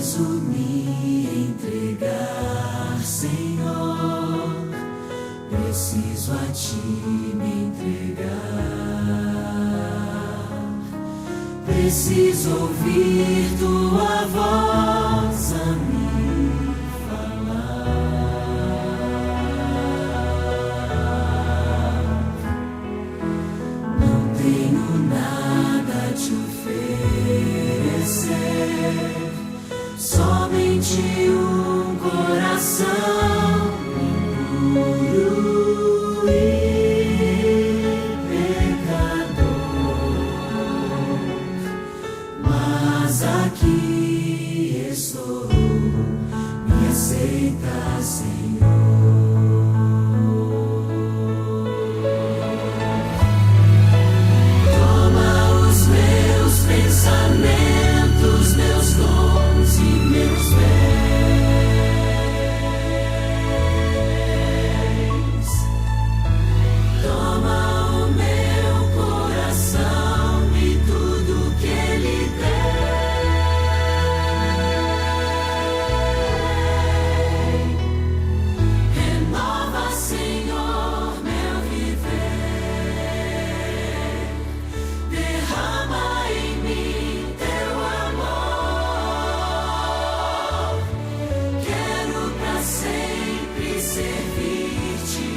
Preciso me entregar, Senhor. Preciso a Ti me entregar. Preciso ouvir Tua voz a me falar. Não tenho nada a Te oferecer, somente um coração impuro e pecador. Mas aqui estou, me aceita, Senhor. Toma os meus pensamentos, meus dons e meus bens. Toma o meu coração e tudo que Ele tem. Renova, Senhor, meu viver. Derrama em mim Teu amor. Quero pra sempre servir-Te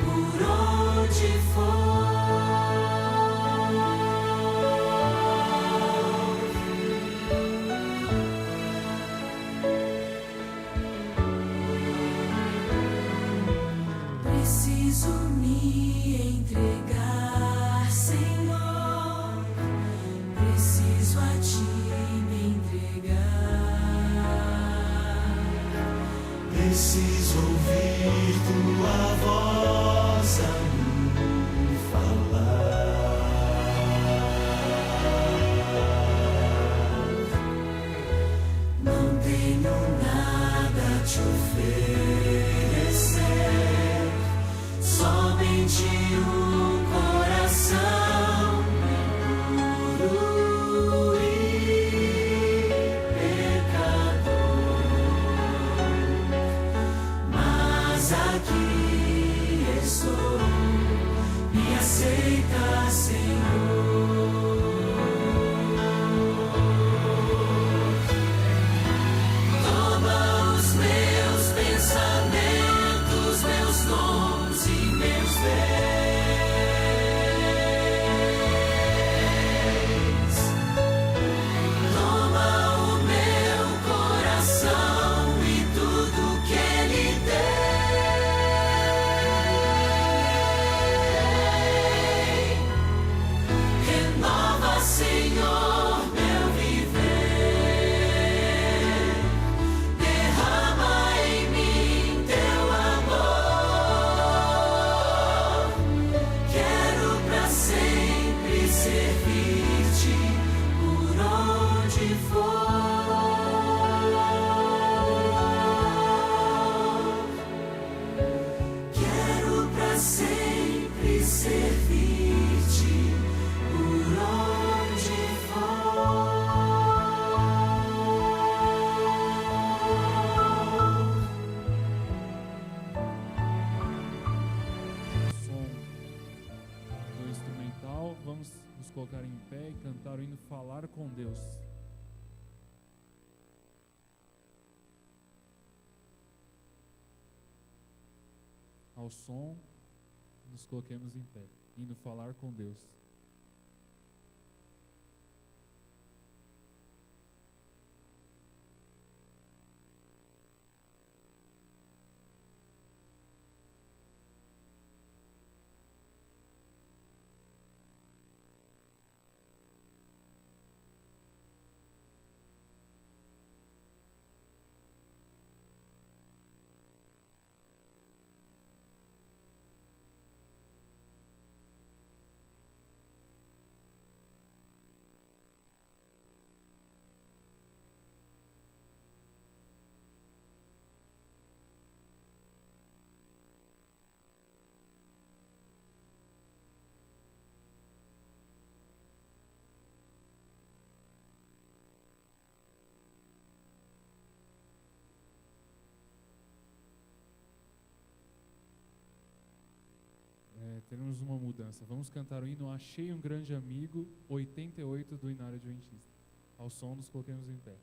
por onde for. Preciso me entregar, Senhor. Preciso a Ti me entregar. Preciso ouvir Tua voz a me falar. Não tenho nada a Te oferecer, somente um coração impuro e pecador. Mas aqui estou, me aceita, Senhor. Toma os meus pensamentos, meus dons e meus bens. Toma o meu coração e tudo que Ele tem. Renova, Senhor, meu viver. Derrama em mim Teu amor. Quero pra sempre servir-Te por onde for. Quero pra sempre servir-Te por onde Som do instrumental, vamos nos colocar em pé e cantar o hino Falar com Deus. Ao som, nos coloquemos em pé, hino Falar com Deus. faremos uma mudança. Vamos cantar o hino Achei um Grande Amigo, 88 do Inário Adventista. Ao som, nos coloquemos em pé.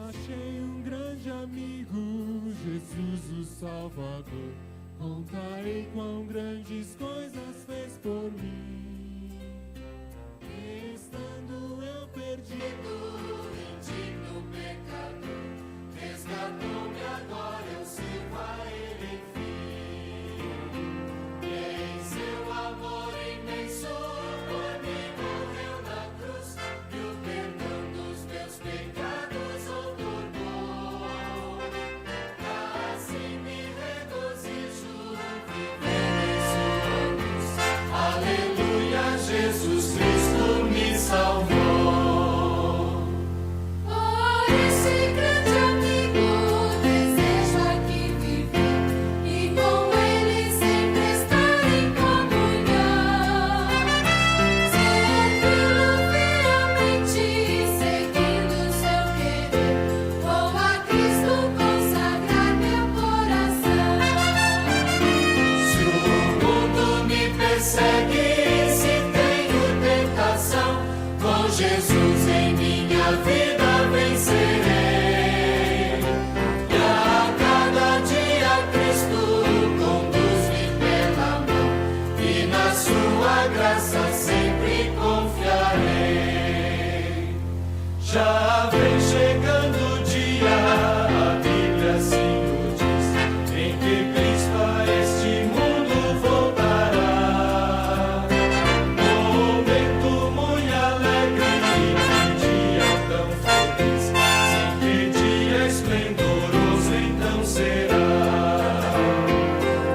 Achei um grande amigo, Jesus o Salvador. Contarei quão grandes coisas fez por mim. Estando eu perdido, Indigno pecador, resgatou-me, agora eu sirvo a Ele, enfim. E em seu amor imenso, por mim morreu na cruz, e o perdão dos meus pecados outorgou. Assim me regozijo, vivendo em sua luz. Aleluia, Jesus Cristo me salvou. Por esse grande amigo, desejo aqui viver e com Ele sempre estar em comunhão. Servi-lo fielmente, seguindo seu querer. Vou a Cristo consagrar meu coração. Se o mundo me persegue, se tenho tentação, com Jesus em minha vida vencerei. E a cada dia Cristo conduz-me pela mão, e na sua graça sempre confiarei. Já vem chegando o dia, a Bíblia assim o diz, em que Cristo a este mundo voltará. Momento muito alegre, que dia tão feliz, sim, que dia esplendoroso então será.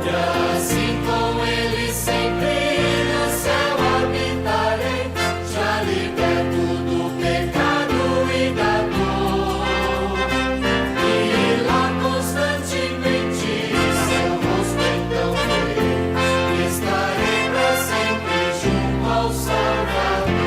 E assim com Ele sempre no céu habitarei, já liberto do pecado e da dor. E lá constantemente seu rosto então verei, estarei para sempre junto ao Salvador.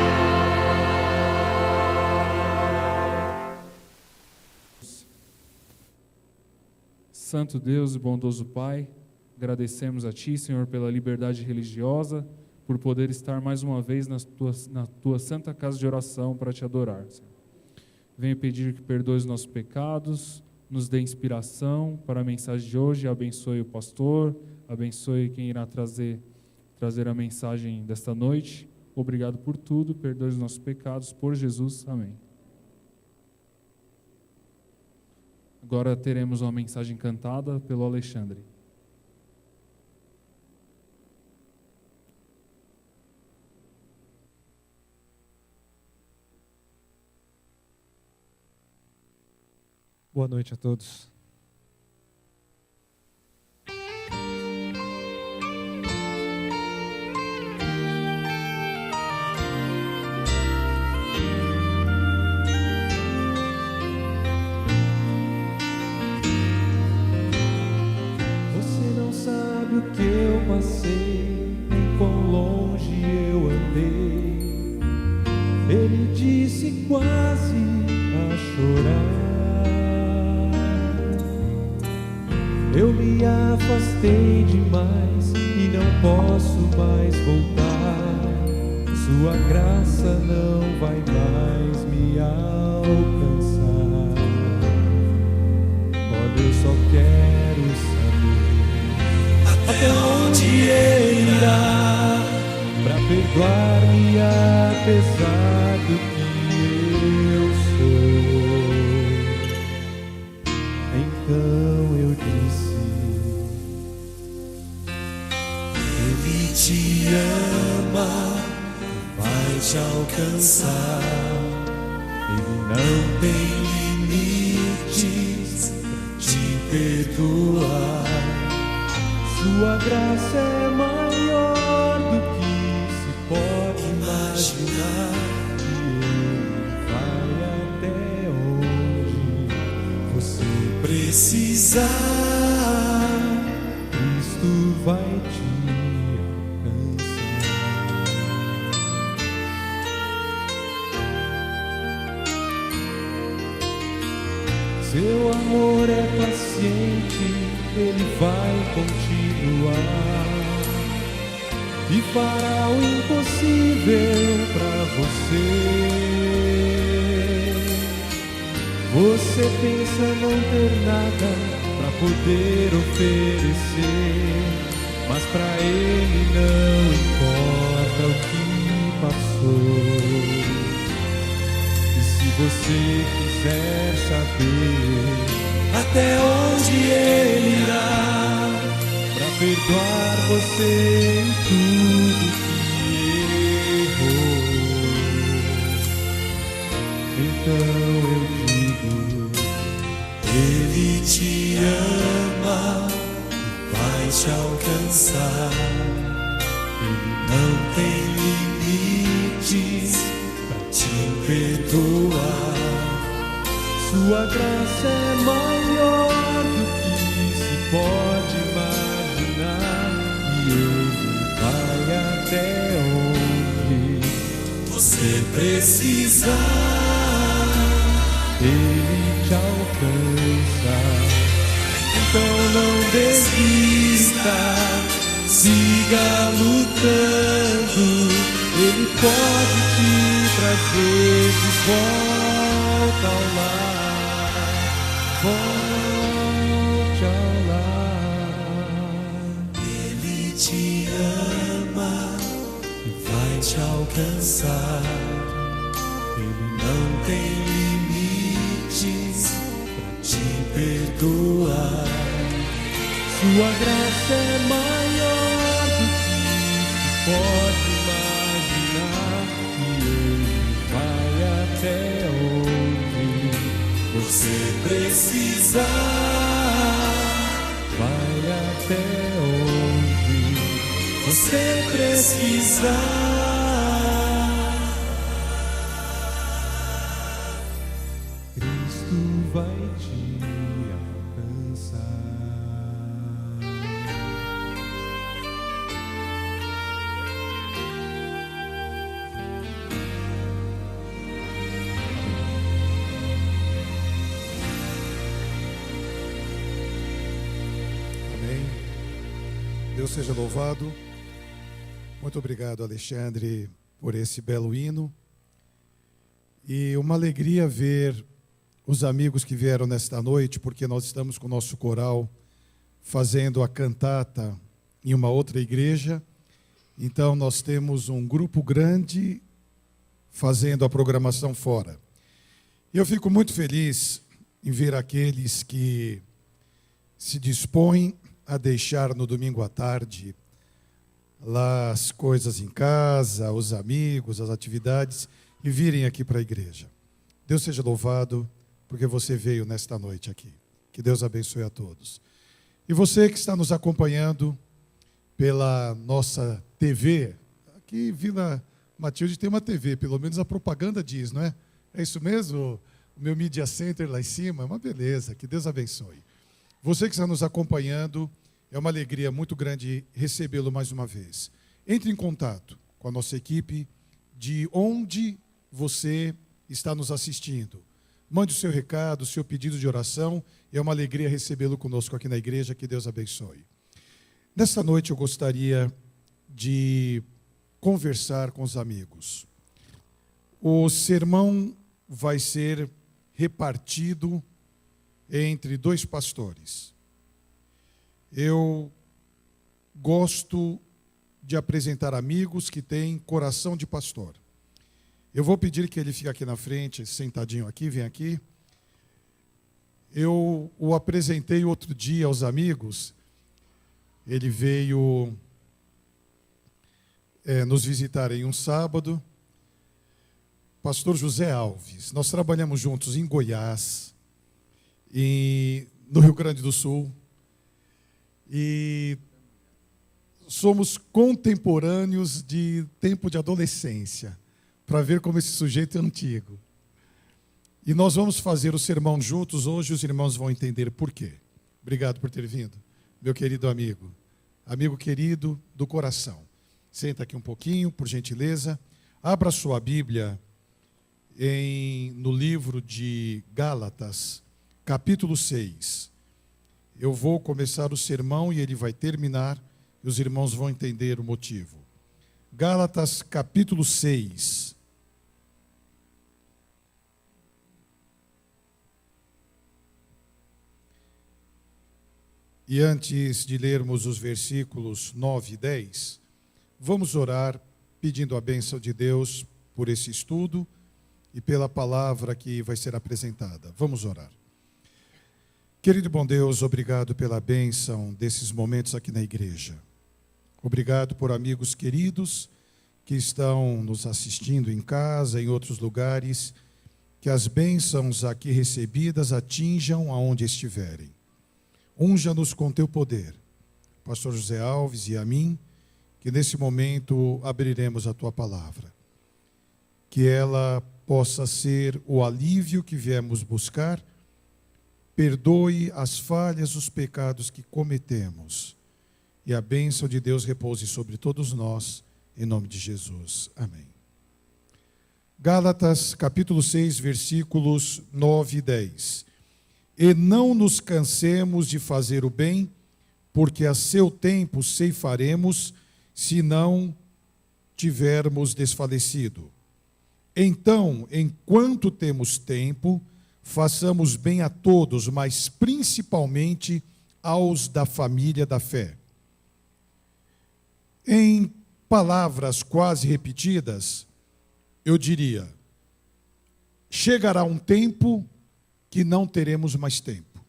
Santo Deus e bondoso Pai, agradecemos a Ti, Senhor, pela liberdade religiosa, por poder estar mais uma vez na Tua santa casa de oração para Te adorar, Senhor. Venho pedir que perdoe os nossos pecados, nos dê inspiração para a mensagem de hoje, abençoe o pastor, abençoe quem irá trazer a mensagem desta noite. Obrigado por tudo, perdoe os nossos pecados, por Jesus, amém. Agora teremos uma mensagem cantada pelo Alexandre. Boa noite a todos. Você não sabe o que eu passei, nem quão longe eu andei. Ele disse quase a chorar. Eu me afastei demais e não posso mais voltar. Sua graça não vai mais me alcançar. Olha, eu só quero saber até onde Ele irá pra perdoar-me apesar do que eu sou. Então eu disse: Ele te ama, vai te alcançar. Ele não tem limite perdoar. Sua graça é maior do que se pode imaginar. E Ele vai até onde você precisar. Cristo vai te alcançar. Seu amor é paciente, Ele vai continuar e fará o impossível para você. Você pensa não ter nada para poder oferecer, mas para Ele não importa o que passou. E se você quiser saber até onde Ele irá para perdoar você em tudo que errou, então eu digo: Ele te ama e vai te alcançar. Ele não tem limites para te perdoar. Sua graça é maior do que se pode imaginar. E Ele vai até onde você precisar. Ele te alcança. Então não desista, siga lutando. Ele pode te trazer de volta ao lar. Volte ao lar. Ele te ama e vai te alcançar. Ele não tem limites para te perdoar. Sua graça é maior do que se pode imaginar. E Ele vai até onde você precisar. Vai até onde você precisar. Cristo vai te alcançar. Deus seja louvado. Muito obrigado, Alexandre, por esse belo hino. E uma alegria ver os amigos que vieram nesta noite, porque nós estamos com o nosso coral fazendo a cantata em uma outra igreja. Então nós temos um grupo grande fazendo a programação fora. E eu fico muito feliz em ver aqueles que se dispõem a deixar no domingo à tarde lá as coisas em casa, os amigos, as atividades, e virem aqui para a igreja. Deus seja louvado, porque você veio nesta noite aqui. Que Deus abençoe a todos. E você que está nos acompanhando pela nossa TV, aqui Vila Matilde tem uma TV, pelo menos a propaganda diz, não é? É isso mesmo? O meu Media Center lá em cima, é uma beleza, que Deus abençoe. Você que está nos acompanhando, é uma alegria muito grande recebê-lo mais uma vez. Entre em contato com a nossa equipe de onde você está nos assistindo. Mande o seu recado, o seu pedido de oração. É uma alegria recebê-lo conosco aqui na igreja. Que Deus abençoe. Nesta noite eu gostaria de conversar com os amigos. O sermão vai ser repartido entre dois pastores. Eu gosto de apresentar amigos que têm coração de pastor. Eu vou pedir que ele fique aqui na frente, sentadinho aqui, vem aqui. Eu o apresentei outro dia aos amigos. Ele veio nos visitar em um sábado. Pastor José Alves. Nós trabalhamos juntos em Goiás, no Rio Grande do Sul. E somos contemporâneos de tempo de adolescência, para ver como esse sujeito é antigo. E nós vamos fazer o sermão juntos hoje, os irmãos vão entender por quê. Obrigado por ter vindo, meu querido amigo. Amigo querido do coração. Senta aqui um pouquinho, por gentileza. Abra sua Bíblia no livro de Gálatas, capítulo 6. Eu vou começar o sermão e ele vai terminar, e os irmãos vão entender o motivo. Gálatas, capítulo 6. E antes de lermos os versículos 9 e 10, vamos orar pedindo a bênção de Deus por esse estudo e pela palavra que vai ser apresentada. Vamos orar. Querido e bom Deus, obrigado pela bênção desses momentos aqui na igreja. Obrigado por amigos queridos que estão nos assistindo em casa, em outros lugares, que as bênçãos aqui recebidas atinjam aonde estiverem. Unja-nos com teu poder, pastor José Alves e a mim, que nesse momento abriremos a tua palavra. Que ela possa ser o alívio que viemos buscar, perdoe as falhas, os pecados que cometemos, e a bênção de Deus repouse sobre todos nós, em nome de Jesus. Amém. Gálatas, capítulo 6, versículos 9 e 10. E não nos cansemos de fazer o bem, porque a seu tempo ceifaremos, se não tivermos desfalecido. Então, enquanto temos tempo, façamos bem a todos, mas principalmente aos da família da fé. Em palavras quase repetidas, eu diria: chegará um tempo que não teremos mais tempo.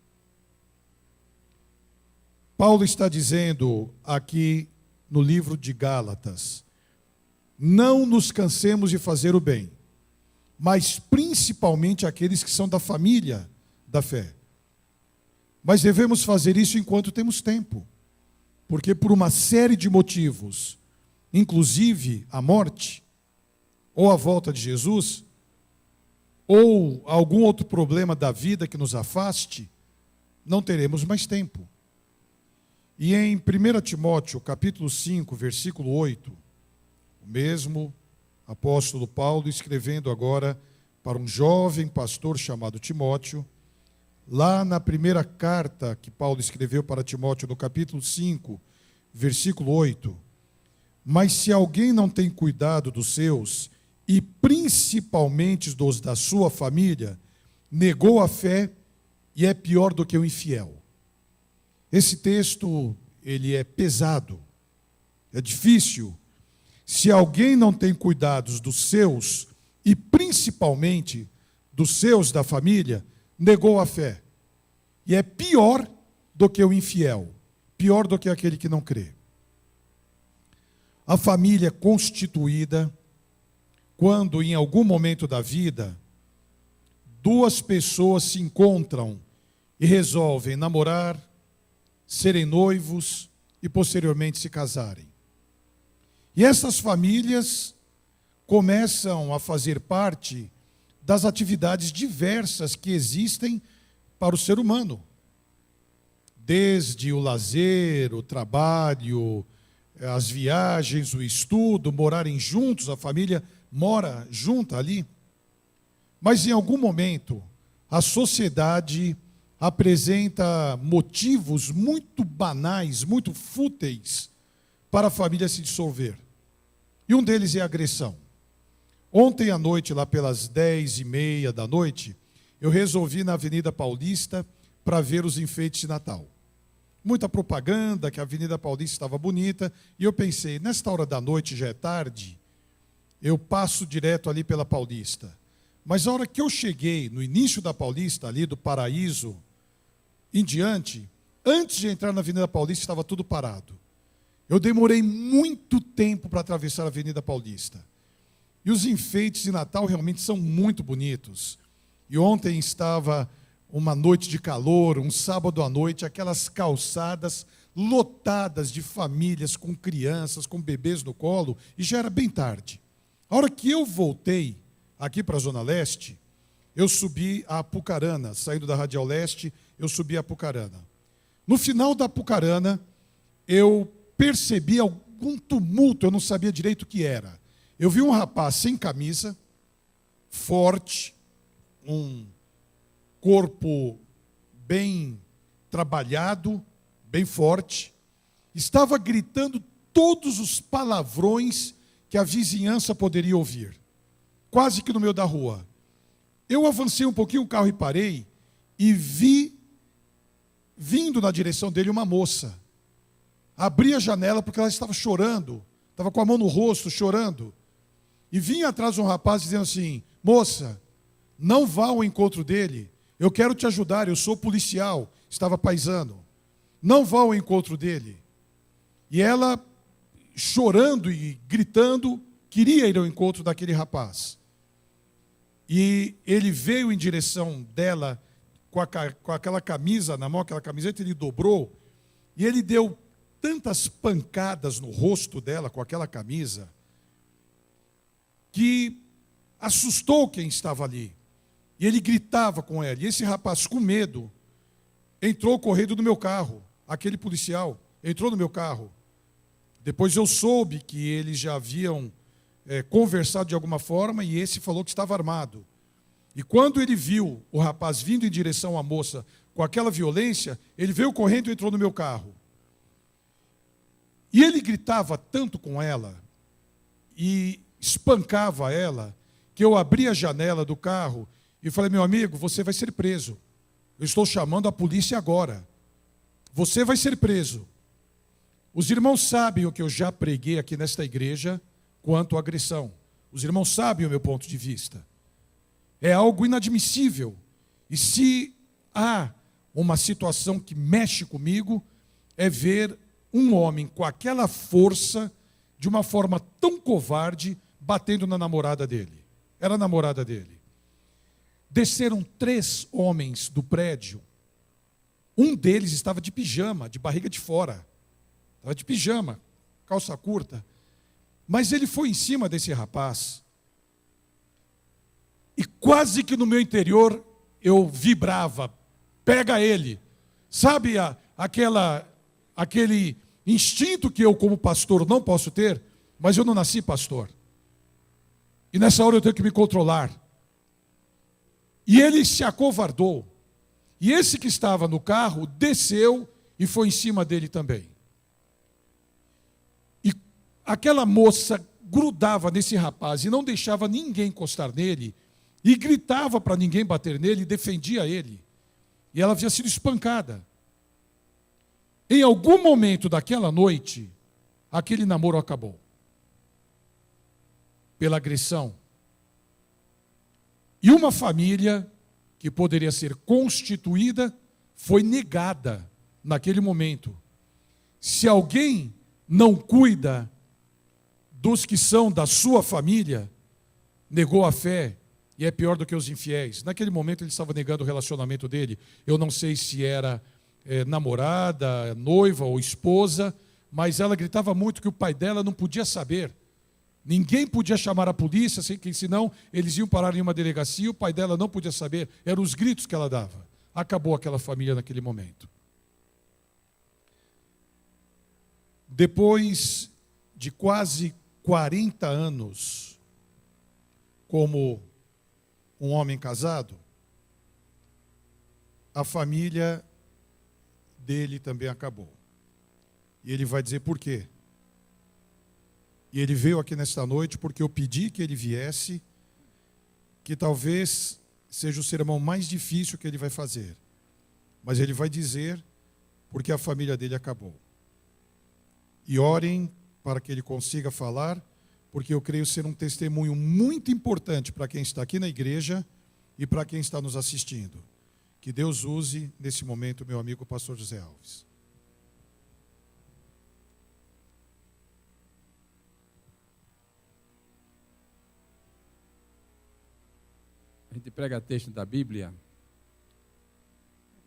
Paulo está dizendo aqui no livro de Gálatas: não nos cansemos de fazer o bem, mas principalmente aqueles que são da família da fé. Mas devemos fazer isso enquanto temos tempo, porque por uma série de motivos, inclusive a morte, ou a volta de Jesus, ou algum outro problema da vida que nos afaste, não teremos mais tempo. E em 1 Timóteo, capítulo 5, versículo 8, o mesmo apóstolo Paulo escrevendo agora para um jovem pastor chamado Timóteo, lá na primeira carta que Paulo escreveu para Timóteo, no capítulo 5, versículo 8, mas se alguém não tem cuidado dos seus, e principalmente dos da sua família, negou a fé e é pior do que o infiel. Esse texto, ele é pesado, é difícil. Se alguém não tem cuidados dos seus, e principalmente dos seus da família, negou a fé. E é pior do que o infiel, pior do que aquele que não crê. A família constituída, quando em algum momento da vida, duas pessoas se encontram e resolvem namorar, serem noivos e posteriormente se casarem. E essas famílias começam a fazer parte das atividades diversas que existem para o ser humano. Desde o lazer, o trabalho, as viagens, o estudo, morarem juntos, a família mora junta ali. Mas em algum momento, a sociedade apresenta motivos muito banais, muito fúteis, para a família se dissolver. E um deles é a agressão. Ontem à noite, lá pelas 10h30 da noite, eu resolvi ir na Avenida Paulista para ver os enfeites de Natal. Muita propaganda, que a Avenida Paulista estava bonita, e eu pensei, nesta hora da noite, já é tarde, eu passo direto ali pela Paulista. Mas a hora que eu cheguei, no início da Paulista, ali do Paraíso, em diante, antes de entrar na Avenida Paulista, estava tudo parado. Eu demorei muito tempo para atravessar a Avenida Paulista. E os enfeites de Natal realmente são muito bonitos. E ontem estava uma noite de calor, um sábado à noite, aquelas calçadas lotadas de famílias com crianças, com bebês no colo, e já era bem tarde. A hora que eu voltei aqui para a Zona Leste, eu subi a Apucarana, saindo da Radial Leste, eu subi a Apucarana. No final da Apucarana, eu percebi algum tumulto, eu não sabia direito o que era. Eu vi um rapaz sem camisa, forte, um corpo bem trabalhado, bem forte, estava gritando todos os palavrões que a vizinhança poderia ouvir, quase que no meio da rua. Eu avancei um pouquinho o carro e parei, e vi, vindo na direção dele, uma moça. Abri a janela porque ela estava chorando, estava com a mão no rosto, chorando. E vinha atrás um rapaz dizendo assim: moça, não vá ao encontro dele, eu quero te ajudar, eu sou policial, estava paisano. Não vá ao encontro dele. E ela, chorando e gritando, queria ir ao encontro daquele rapaz. E ele veio em direção dela com aquela camisa na mão, aquela camiseta, ele dobrou, e ele deu tantas pancadas no rosto dela com aquela camisa, que assustou quem estava ali. E ele gritava com ela. E esse rapaz, com medo, entrou correndo no meu carro. Aquele policial entrou no meu carro. Depois eu soube que eles já haviam conversado de alguma forma, e esse falou que estava armado. E quando ele viu o rapaz vindo em direção à moça com aquela violência, ele veio correndo e entrou no meu carro. E ele gritava tanto com ela e espancava ela, que eu abri a janela do carro e falei: meu amigo, você vai ser preso. Eu estou chamando a polícia agora. Você vai ser preso. Os irmãos sabem o que eu já preguei aqui nesta igreja quanto à agressão. Os irmãos sabem o meu ponto de vista. É algo inadmissível. E se há uma situação que mexe comigo, é ver um homem com aquela força, de uma forma tão covarde, batendo na namorada dele. Era a namorada dele. Desceram 3 homens do prédio. Um deles estava de pijama, de barriga de fora. Estava de pijama, calça curta. Mas ele foi em cima desse rapaz. E quase que no meu interior eu vibrava. Pega ele. Sabe aquele instinto que eu, como pastor, não posso ter? Mas eu não nasci pastor. E nessa hora eu tenho que me controlar. E ele se acovardou. E esse que estava no carro desceu e foi em cima dele também. E aquela moça grudava nesse rapaz e não deixava ninguém encostar nele, e gritava para ninguém bater nele, e defendia ele. E ela havia sido espancada. Em algum momento daquela noite, aquele namoro acabou. Pela agressão. E uma família que poderia ser constituída foi negada naquele momento. Se alguém não cuida dos que são da sua família, negou a fé, e é pior do que os infiéis. Naquele momento ele estava negando o relacionamento dele. Eu não sei se era namorada, noiva ou esposa, mas ela gritava muito que o pai dela não podia saber. Ninguém podia chamar a polícia, senão eles iam parar em uma delegacia, o pai dela não podia saber. Eram os gritos que ela dava. Acabou aquela família naquele momento. Depois de quase 40 anos como um homem casado, a família dele também acabou. E ele vai dizer por quê. E ele veio aqui nesta noite porque eu pedi que ele viesse, que talvez seja o sermão mais difícil que ele vai fazer. Mas ele vai dizer porque a família dele acabou. E orem para que ele consiga falar, porque eu creio ser um testemunho muito importante para quem está aqui na igreja e para quem está nos assistindo. Que Deus use nesse momento meu amigo pastor José Alves. A gente prega texto da Bíblia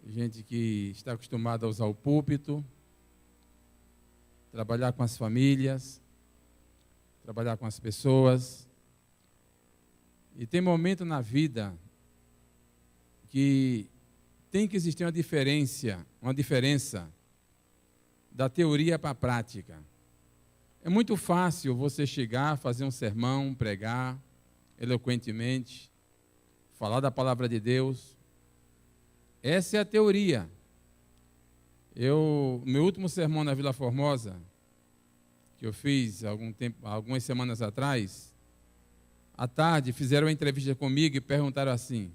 gente que está acostumada a usar o púlpito, trabalhar com as famílias, trabalhar com as pessoas. E tem momento na vida que tem que existir uma diferença da teoria para a prática. É muito fácil você chegar, fazer um sermão, pregar eloquentemente, falar da palavra de Deus. Essa é a teoria. Meu último sermão na Vila Formosa, que eu fiz algumas semanas atrás, à tarde fizeram uma entrevista comigo e perguntaram assim: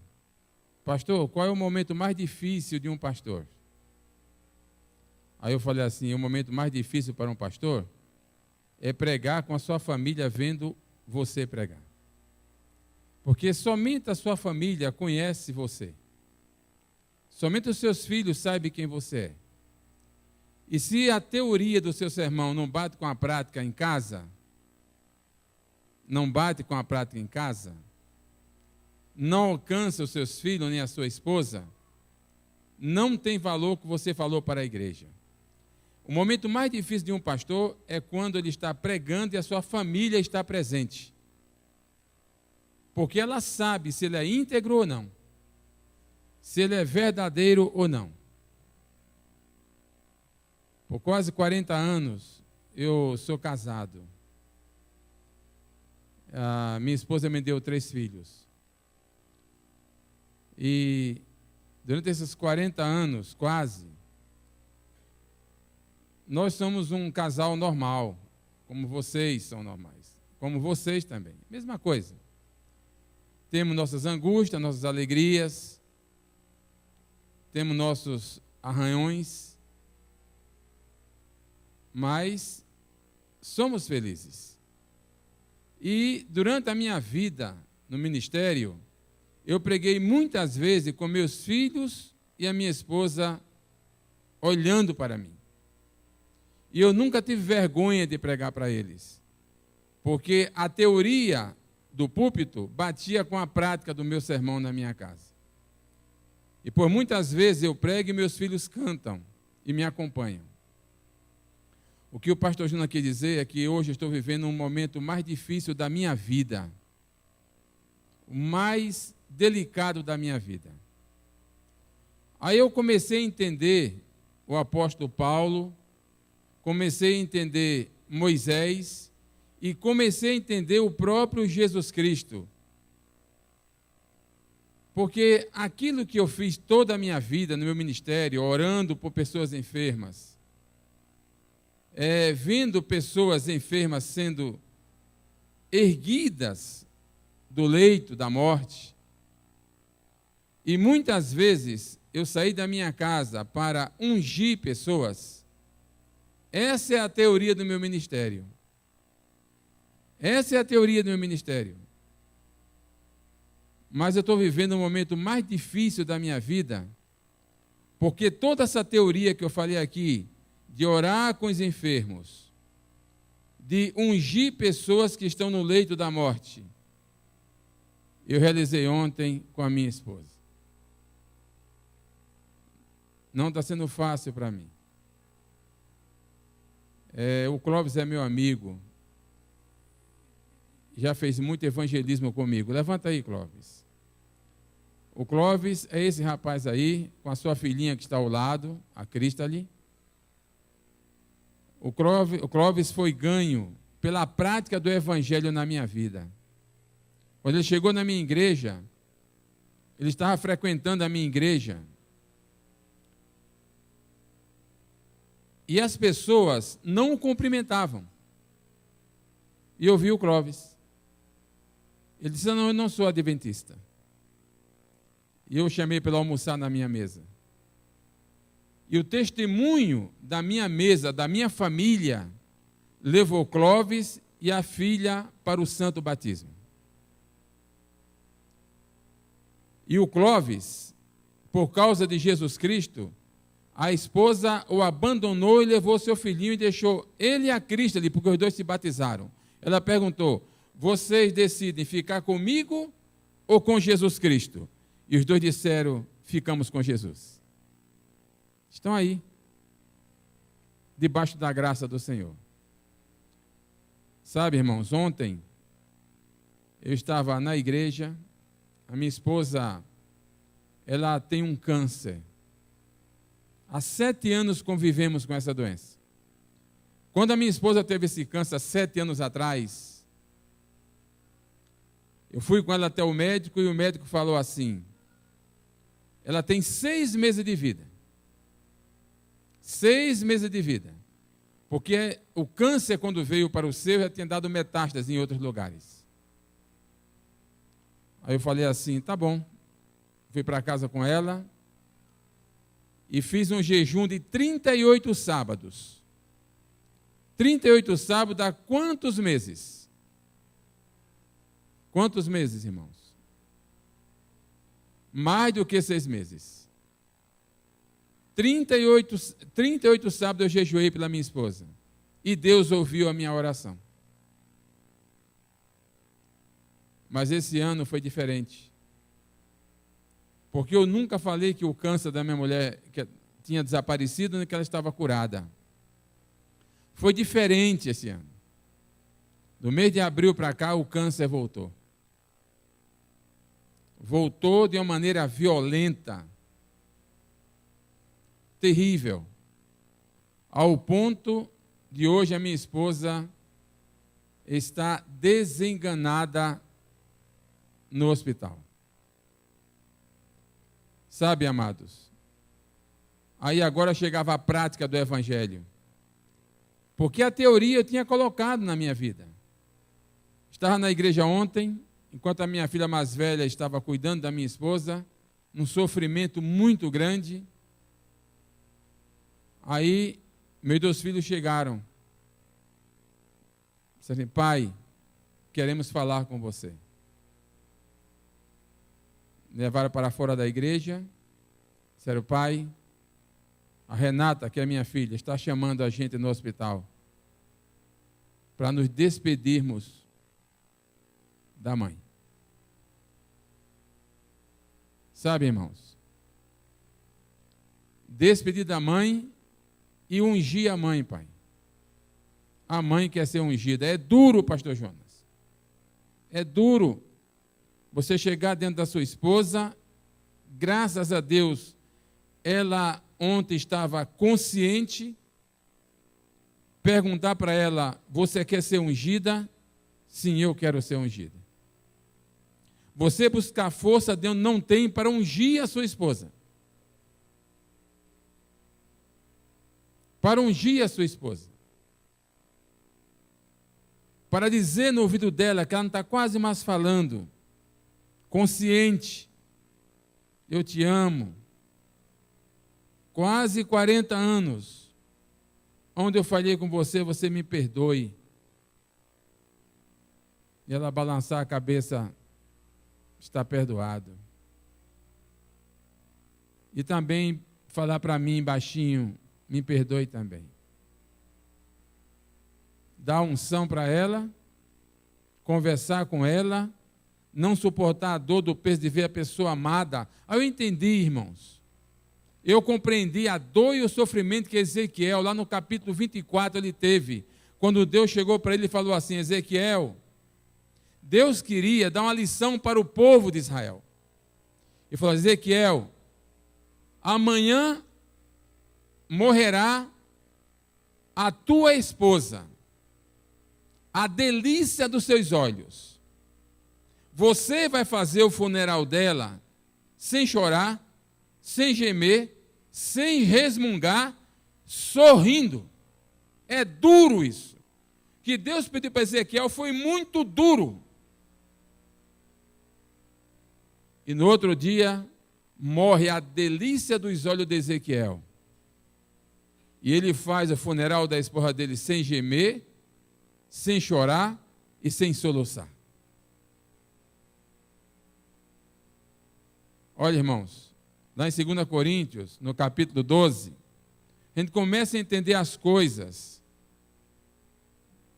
pastor, qual é o momento mais difícil de um pastor? Aí eu falei assim: o momento mais difícil para um pastor é pregar com a sua família vendo você pregar. Porque somente a sua família conhece você. Somente os seus filhos sabem quem você é. E se a teoria do seu sermão não bate com a prática em casa, não alcança os seus filhos nem a sua esposa, não tem valor que você falou para a igreja. O momento mais difícil de um pastor é quando ele está pregando e a sua família está presente. Porque ela sabe se ele é íntegro ou não, se ele é verdadeiro ou não. Por quase 40 anos eu sou casado. Minha esposa me deu 3 filhos. E durante esses 40 anos, quase, nós somos um casal normal, como vocês são normais, como vocês também. Mesma coisa. Temos nossas angústias, nossas alegrias, temos nossos arranhões, mas somos felizes. E durante a minha vida no ministério, eu preguei muitas vezes com meus filhos e a minha esposa olhando para mim. E eu nunca tive vergonha de pregar para eles, porque a teoria do púlpito batia com a prática do meu sermão na minha casa. E por muitas vezes eu prego e meus filhos cantam e me acompanham. O que o pastor Júnior quer dizer é que hoje eu estou vivendo um momento mais difícil da minha vida, o mais delicado da minha vida. Aí eu comecei a entender o apóstolo Paulo, comecei a entender Moisés e comecei a entender o próprio Jesus Cristo. Porque aquilo que eu fiz toda a minha vida no meu ministério, orando por pessoas enfermas, vendo pessoas enfermas sendo erguidas do leito da morte, e muitas vezes eu saí da minha casa para ungir pessoas. Essa é a teoria do meu ministério. Essa é a teoria do meu ministério. Mas eu estou vivendo um momento mais difícil da minha vida, porque toda essa teoria que eu falei aqui, de orar com os enfermos, de ungir pessoas que estão no leito da morte, eu realizei ontem com a minha esposa. Não está sendo fácil para mim. O Clóvis é meu amigo, já fez muito evangelismo comigo. Levanta aí, Clóvis. O Clóvis é esse rapaz aí, com a sua filhinha que está ao lado, a Cristali. O Clóvis foi ganho pela prática do evangelho na minha vida. Quando ele chegou na minha igreja, ele estava frequentando a minha igreja. E as pessoas não o cumprimentavam. E eu vi o Clóvis. Ele disse: não, eu não sou adventista. E eu o chamei para ele almoçar na minha mesa. E o testemunho da minha mesa, da minha família, levou Clóvis e a filha para o santo batismo. E o Clóvis, por causa de Jesus Cristo, a esposa o abandonou e levou seu filhinho e deixou ele e a Cristo ali, porque os dois se batizaram. Ela perguntou: vocês decidem ficar comigo ou com Jesus Cristo? E os dois disseram: ficamos com Jesus. Estão aí, debaixo da graça do Senhor. Sabe, irmãos, ontem eu estava na igreja, a minha esposa, ela tem um câncer. Há 7 anos convivemos com essa doença. Quando a minha esposa teve esse câncer, há 7 anos atrás, eu fui com ela até o médico e o médico falou assim, ela tem 6 meses de vida. 6 meses de vida. Porque o câncer, quando veio para o seu, já tinha dado metástase em outros lugares. Aí eu falei assim, tá bom. Fui para casa com ela e fiz um jejum de 38 sábados. 38 sábados dá quantos meses? Quantos meses, irmãos? Mais do que 6 meses. 38 sábados eu jejuei pela minha esposa. E Deus ouviu a minha oração. Mas esse ano foi diferente. Porque eu nunca falei que o câncer da minha mulher tinha desaparecido, nem que ela estava curada. Foi diferente esse ano. Do mês de abril para cá, o câncer voltou. Voltou de uma maneira violenta, terrível, ao ponto de hoje a minha esposa está desenganada no hospital. Sabe, amados, aí agora chegava a prática do Evangelho, porque a teoria eu tinha colocado na minha vida. Estava na igreja ontem, enquanto a minha filha mais velha estava cuidando da minha esposa, num sofrimento muito grande. Aí, meus 2 filhos chegaram. Disseram, pai, queremos falar com você. Levaram para fora da igreja. Disseram, pai, a Renata, que é minha filha, está chamando a gente no hospital para nos despedirmos da mãe. Sabe, irmãos? Despedir da mãe e ungir a mãe, pai. A mãe quer ser ungida. É duro, pastor Jonas. É duro você chegar dentro da sua esposa. Graças a Deus, ela ontem estava consciente. Perguntar para ela, você quer ser ungida? Sim, eu quero ser ungida. Você buscar força, Deus não tem para ungir a sua esposa. Para ungir a sua esposa. Para dizer no ouvido dela que ela não está quase mais falando. Consciente. Eu te amo. Quase 40 anos. Onde eu falhei com você, você me perdoe. E ela balançar a cabeça, está perdoado. E também falar para mim baixinho, me perdoe também. Dar unção para ela, conversar com ela, não suportar a dor do peso de ver a pessoa amada. Aí eu entendi, irmãos. Eu compreendi a dor e o sofrimento que Ezequiel, lá no capítulo 24, ele teve. Quando Deus chegou para ele e falou assim, Ezequiel, Deus queria dar uma lição para o povo de Israel. Ele falou, Ezequiel, amanhã morrerá a tua esposa, a delícia dos seus olhos. Você vai fazer o funeral dela sem chorar, sem gemer, sem resmungar, sorrindo. É duro isso. O que Deus pediu para Ezequiel foi muito duro. E no outro dia, morre a delícia dos olhos de Ezequiel. E ele faz o funeral da esposa dele sem gemer, sem chorar e sem soluçar. Olha, irmãos, lá em 2 Coríntios, no capítulo 12, a gente começa a entender as coisas.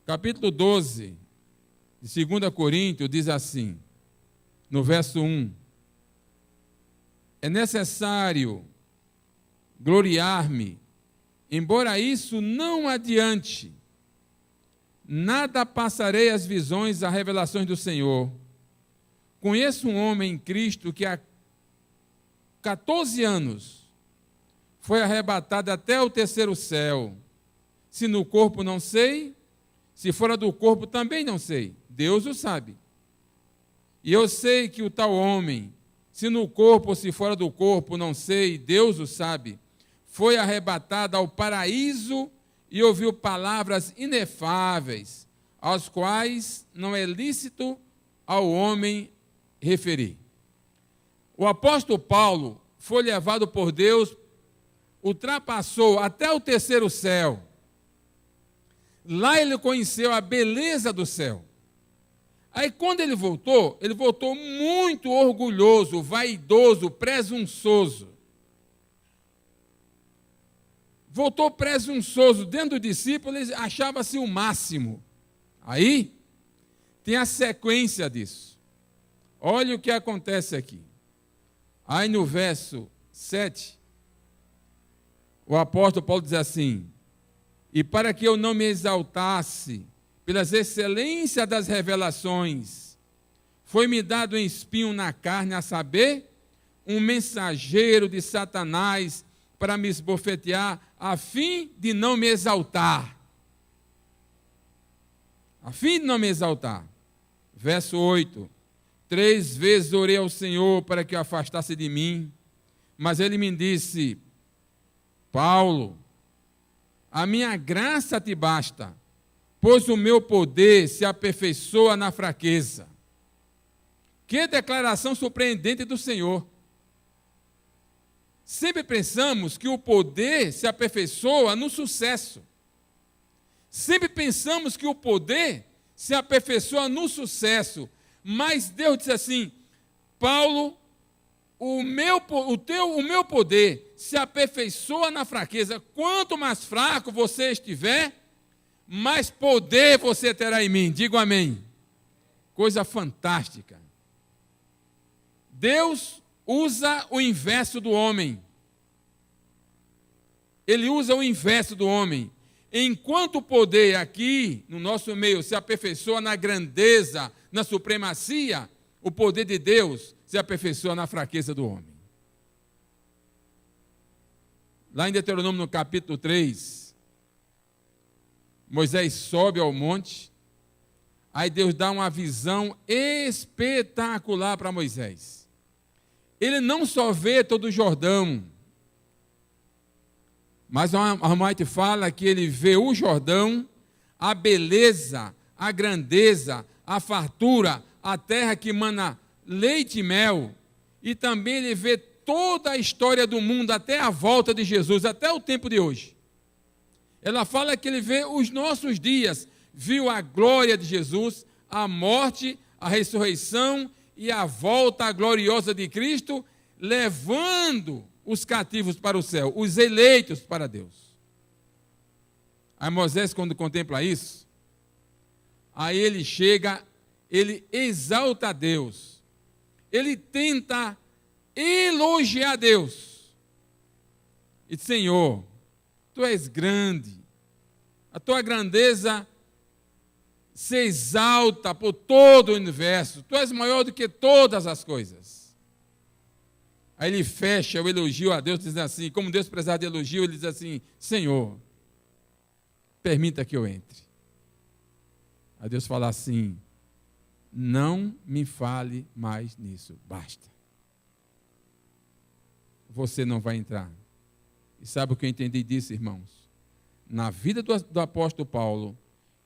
Capítulo 12, de 2 Coríntios, diz assim, no verso 1, é necessário gloriar-me, embora isso não adiante. Nada passarei as visões, as revelações do Senhor. Conheço um homem em Cristo que há 14 anos foi arrebatado até o terceiro céu. Se no corpo não sei, se fora do corpo também não sei. Deus o sabe. E eu sei que o tal homem, se no corpo ou se fora do corpo não sei, Deus o sabe, foi arrebatado ao paraíso e ouviu palavras inefáveis, aos quais não é lícito ao homem referir. O apóstolo Paulo foi levado por Deus, ultrapassou até o terceiro céu. Lá ele conheceu a beleza do céu. Aí quando ele voltou muito orgulhoso, vaidoso, presunçoso. Voltou presunçoso, dentro do discípulo ele achava-se o máximo. Aí tem a sequência disso. Olha o que acontece aqui. Aí no verso 7, o apóstolo Paulo diz assim: e para que eu não me exaltasse pelas excelências das revelações, foi-me dado um espinho na carne, a saber, um mensageiro de Satanás para me esbofetear, a fim de não me exaltar. A fim de não me exaltar. Verso 8. 3 vezes orei ao Senhor para que o afastasse de mim, mas ele me disse: Paulo, a minha graça te basta, pois o meu poder se aperfeiçoa na fraqueza. Que declaração surpreendente do Senhor. Sempre pensamos que o poder se aperfeiçoa no sucesso. Sempre pensamos que o poder se aperfeiçoa no sucesso. Mas Deus disse assim: Paulo, o meu poder se aperfeiçoa na fraqueza. Quanto mais fraco você estiver, mais poder você terá em mim. Digo amém. Coisa fantástica. Deus usa o inverso do homem. Ele usa o inverso do homem. Enquanto o poder aqui, no nosso meio, se aperfeiçoa na grandeza, na supremacia, o poder de Deus se aperfeiçoa na fraqueza do homem. Lá em Deuteronômio, no capítulo 3, Moisés sobe ao monte, aí Deus dá uma visão espetacular para Moisés. Ele não só vê todo o Jordão, mas a Almighty fala que ele vê o Jordão, a beleza, a grandeza, a fartura, a terra que mana leite e mel, e também ele vê toda a história do mundo até a volta de Jesus, até o tempo de hoje. Ela fala que ele vê os nossos dias, viu a glória de Jesus, a morte, a ressurreição e a volta gloriosa de Cristo, levando os cativos para o céu, os eleitos para Deus. Aí Moisés, quando contempla isso, aí ele chega, ele exalta a Deus, ele tenta elogiar a Deus. E diz: Senhor, Tu és grande, a Tua grandeza se exalta por todo o universo, Tu és maior do que todas as coisas. Aí ele fecha o elogio a Deus, dizendo assim, como Deus precisava de elogio, ele diz assim: Senhor, permita que eu entre. Aí Deus fala assim: não me fale mais nisso, basta. Você não vai entrar. E sabe o que eu entendi disso, irmãos? Na vida do apóstolo Paulo,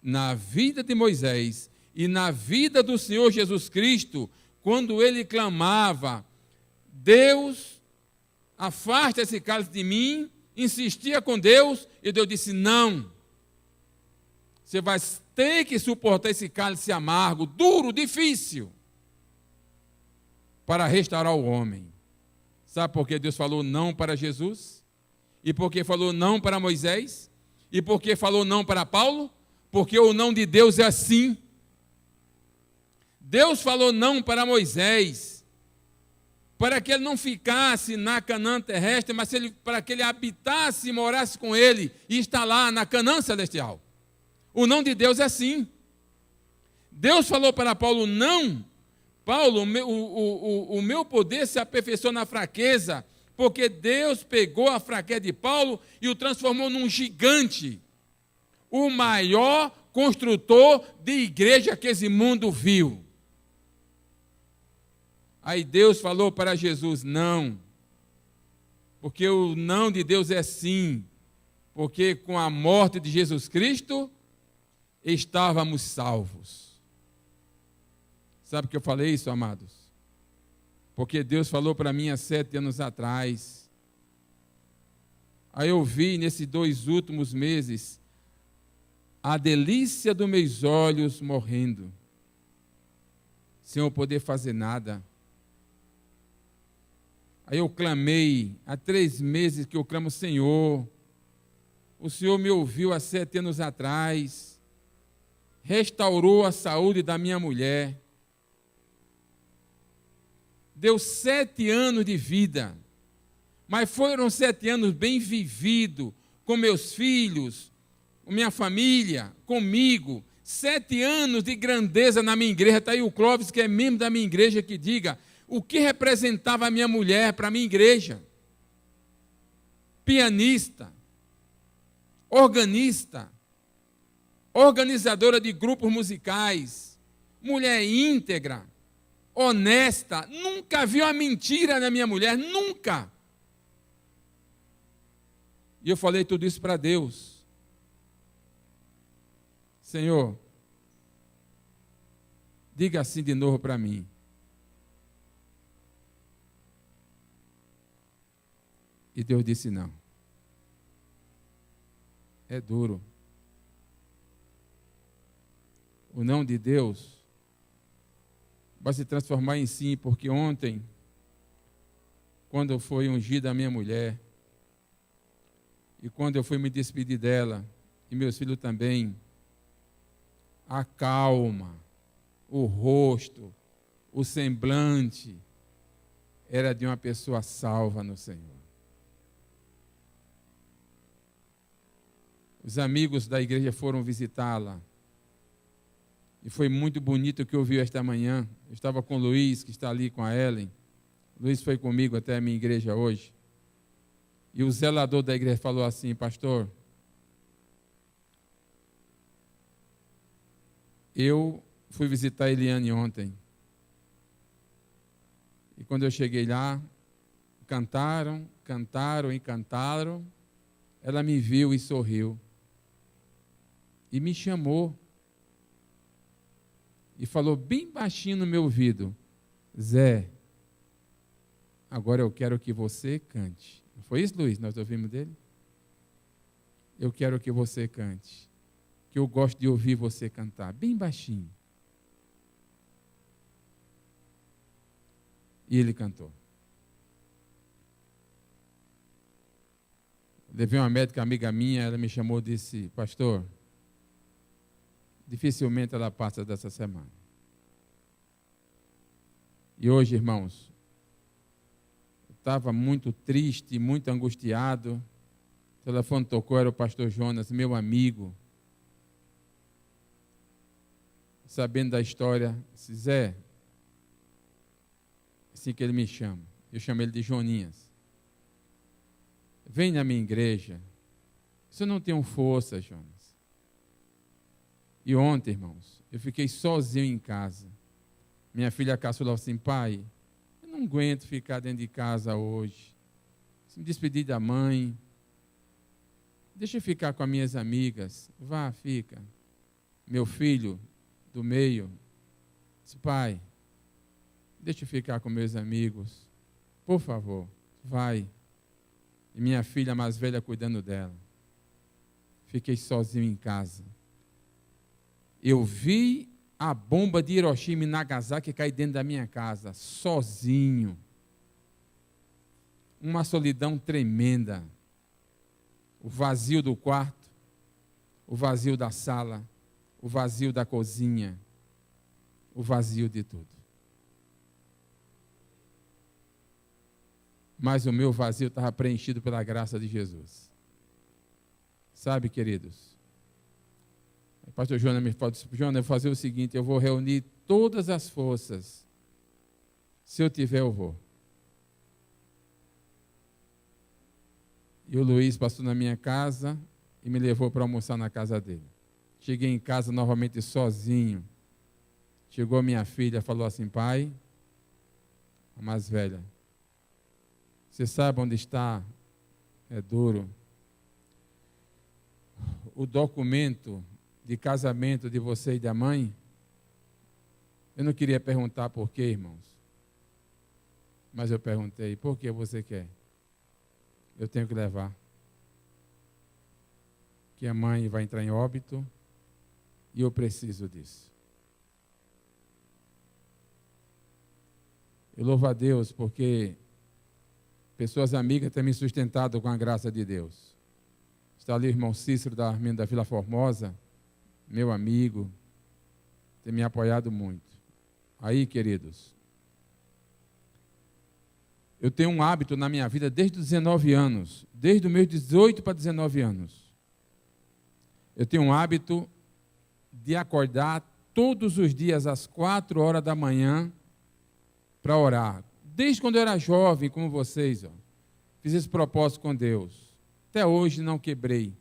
na vida de Moisés e na vida do Senhor Jesus Cristo, quando ele clamava: Deus, afasta esse cálice de mim, insistia com Deus, e Deus disse: não, você vai ter que suportar esse cálice amargo, duro, difícil, para restaurar o homem. Sabe por que Deus falou não para Jesus? E por que falou não para Moisés? E por que falou não para Paulo? Porque o não de Deus é assim. Deus falou não para Moisés, para que ele não ficasse na Canaã terrestre, mas para que ele habitasse e morasse com ele e está lá na Canaã celestial. O não de Deus é sim. Deus falou para Paulo, não, Paulo, o meu poder se aperfeiçoa na fraqueza, porque Deus pegou a fraqueza de Paulo e o transformou num gigante, o maior construtor de igreja que esse mundo viu. Aí Deus falou para Jesus, não, porque o não de Deus é sim, porque com a morte de Jesus Cristo, estávamos salvos. Sabe que eu falei isso, amados? Porque Deus falou para mim há 7 anos atrás. Aí eu vi nesses 2 últimos meses a delícia dos meus olhos morrendo, sem eu poder fazer nada. Aí eu clamei, há 3 meses que eu clamo, Senhor, o Senhor me ouviu há 7 anos atrás, restaurou a saúde da minha mulher, deu 7 anos de vida, mas foram 7 anos bem vividos, com meus filhos, com minha família, comigo, 7 anos de grandeza na minha igreja. Está aí o Clóvis, que é membro da minha igreja, que diga o que representava a minha mulher para a minha igreja. Pianista, organista, organizadora de grupos musicais, mulher íntegra, honesta, nunca viu a mentira na minha mulher, nunca. E eu falei tudo isso para Deus. Senhor, diga assim de novo para mim. E Deus disse não. É duro. O não de Deus vai se transformar em sim, porque ontem, quando foi ungida a minha mulher, e quando eu fui me despedir dela, e meus filhos também, a calma, o rosto, o semblante, era de uma pessoa salva no Senhor. Os amigos da igreja foram visitá-la. E foi muito bonito o que eu vi esta manhã. Eu estava com o Luiz, que está ali com a Ellen. O Luiz foi comigo até a minha igreja hoje. E o zelador da igreja falou assim, pastor, eu fui visitar a Eliane ontem. E quando eu cheguei lá, cantaram. Ela me viu e sorriu. E me chamou. E falou bem baixinho no meu ouvido, Zé, agora eu quero que você cante. Não foi isso, Luiz? Nós ouvimos dele? Eu quero que você cante. Que eu gosto de ouvir você cantar, bem baixinho. E ele cantou. Levei uma médica amiga minha, ela me chamou e disse, pastor, dificilmente ela passa dessa semana. E hoje, irmãos, eu estava muito triste, muito angustiado. O telefone tocou, era o pastor Jonas, meu amigo. Sabendo da história, disse, Zé, assim que ele me chama, eu chamo ele de Joninhas. Vem na minha igreja. Eu não tenho força, Jonas. E ontem, irmãos, eu fiquei sozinho em casa. Minha filha caçula falou assim, pai, eu não aguento ficar dentro de casa hoje. Se me despedir da mãe, deixa eu ficar com as minhas amigas. Vá, fica. Meu filho do meio disse, pai, deixa eu ficar com meus amigos. Por favor, vai. E minha filha mais velha cuidando dela. Fiquei sozinho em casa. Eu vi a bomba de Hiroshima e Nagasaki cair dentro da minha casa, sozinho. Uma solidão tremenda. O vazio do quarto, o vazio da sala, o vazio da cozinha, o vazio de tudo. mas o meu vazio estava preenchido pela graça de Jesus. Sabe, queridos? O pastor Jonas me falou, Jonas, eu vou fazer o seguinte, eu vou reunir todas as forças. Se eu tiver, eu vou. E o Luiz passou na minha casa e me levou para almoçar na casa dele. Cheguei em casa novamente sozinho. Chegou minha filha, falou assim, pai, a mais velha, você sabe onde está? É duro. O documento de casamento de você e da mãe? Eu não queria perguntar por quê, irmãos. Mas eu perguntei, por que você quer? Eu tenho que levar. Que a mãe vai entrar em óbito e eu preciso disso. Eu louvo a Deus porque pessoas amigas têm me sustentado com a graça de Deus. Está ali o irmão Cícero da Arminda da Vila Formosa, meu amigo, tem me apoiado muito. Aí, queridos, eu tenho um hábito na minha vida desde os 19 anos, desde os meus 18 para 19 anos. Eu tenho um hábito de acordar todos os dias às 4 horas da manhã para orar. Desde quando eu era jovem, como vocês, fiz esse propósito com Deus. Até hoje não quebrei.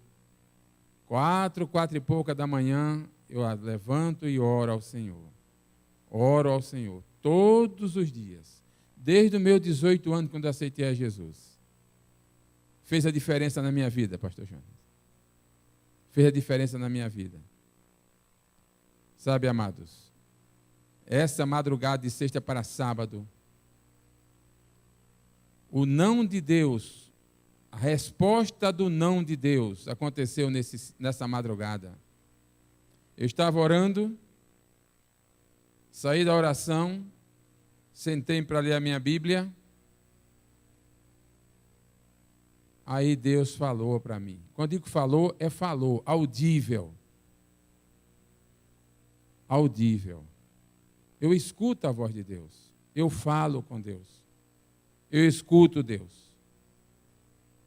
4 e pouca da manhã, eu levanto e oro ao Senhor. Oro ao Senhor, todos os dias. Desde os meus 18 anos, quando eu aceitei a Jesus. Fez a diferença na minha vida, pastor Jonas. Fez a diferença na minha vida. Sabe, amados, essa madrugada de sexta para sábado, o não de Deus, a resposta do não de Deus aconteceu nessa madrugada. Eu estava orando, saí da oração, sentei para ler a minha Bíblia, aí Deus falou para mim. Quando digo falou, é falou, audível. Audível. Eu escuto a voz de Deus, eu falo com Deus, eu escuto Deus.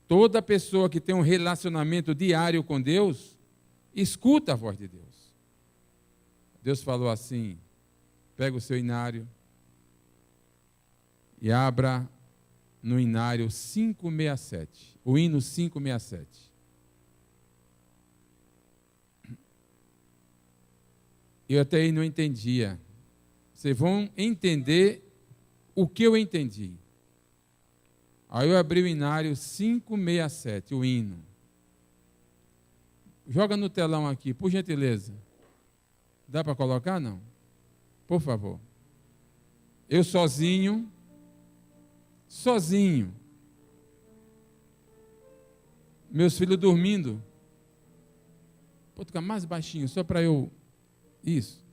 Toda pessoa que tem um relacionamento diário com Deus, escuta a voz de Deus. Deus falou assim, pega o seu inário e abra no inário 567, o hino 567. Eu até aí não entendia. Vocês vão entender o que eu entendi. Aí eu abri o inário 567, o hino. Joga no telão aqui, por gentileza. Dá para colocar, não? Por favor. Eu sozinho. Meus filhos dormindo. Vou tocar mais baixinho, só para eu... Isso.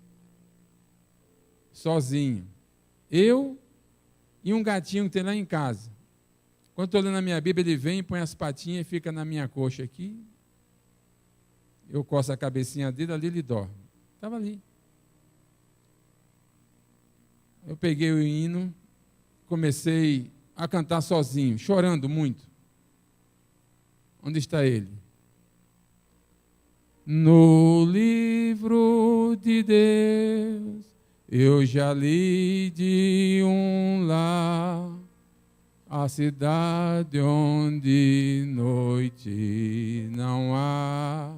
Sozinho. Eu e um gatinho que tem lá em casa. Quando estou lendo a minha Bíblia, ele vem, põe as patinhas e fica na minha coxa aqui. Eu coço a cabecinha dele, ali ele dorme. Estava ali. Eu peguei o hino, comecei a cantar sozinho, chorando muito. Onde está ele? No livro de Deus, eu já li de um lar, a cidade onde noite não há,